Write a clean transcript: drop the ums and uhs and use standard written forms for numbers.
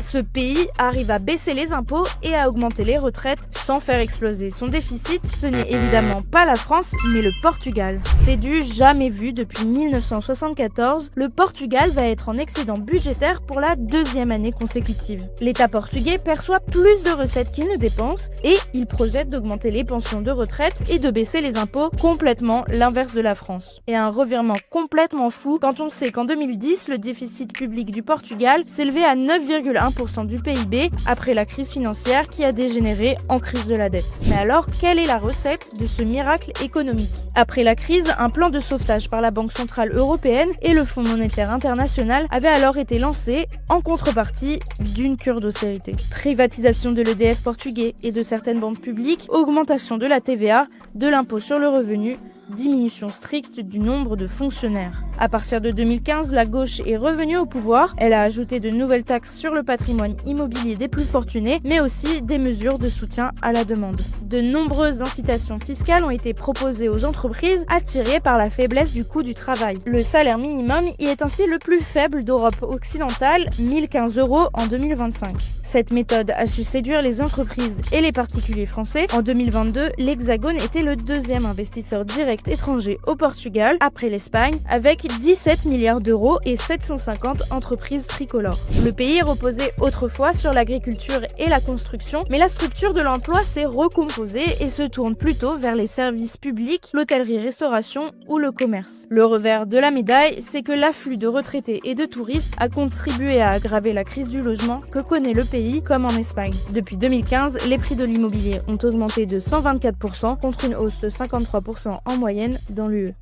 ce pays arrive à baisser les impôts et à augmenter les retraites sans faire exploser son déficit. Ce n'est évidemment pas la France, mais le Portugal. C'est du jamais vu depuis 1974. Le Portugal va être en excédent budgétaire pour la deuxième année consécutive. L'État portugais perçoit plus de recettes qu'il ne dépense et il projette d'augmenter les pensions de retraite et de baisser les impôts, complètement l'inverse de la France. Et un revirement complètement fou quand on sait qu'en 2010, le déficit public du Portugal s'élevait à 9,1% du PIB après la crise financière qui a dégénéré en crise de la dette. Mais alors, quelle est la recette de ce miracle économique? Après la crise, un plan de sauvetage par la Banque centrale européenne et le Fonds monétaire international avait alors été lancé en contrepartie d'une cure d'austérité. Privatisation de l'EDF portugais et de certaines banques publiques, augmentation de la TVA, de l'impôt sur le revenu, diminution stricte du nombre de fonctionnaires. À partir de 2015, la gauche est revenue au pouvoir. Elle a ajouté de nouvelles taxes sur le patrimoine immobilier des plus fortunés, mais aussi des mesures de soutien à la demande. De nombreuses incitations fiscales ont été proposées aux entreprises attirées par la faiblesse du coût du travail. Le salaire minimum y est ainsi le plus faible d'Europe occidentale, 1015 € en 2025. Cette méthode a su séduire les entreprises et les particuliers français. En 2022, l'Hexagone était le deuxième investisseur direct étranger au Portugal, après l'Espagne, avec 17 milliards d'euros et 750 entreprises tricolores. Le pays reposait autrefois sur l'agriculture et la construction, mais la structure de l'emploi s'est recomposée et se tourne plutôt vers les services publics, l'hôtellerie-restauration ou le commerce. Le revers de la médaille, c'est que l'afflux de retraités et de touristes a contribué à aggraver la crise du logement que connaît le pays, comme en Espagne. Depuis 2015, les prix de l'immobilier ont augmenté de 124% contre une hausse de 53% en moyenne dans l'UE.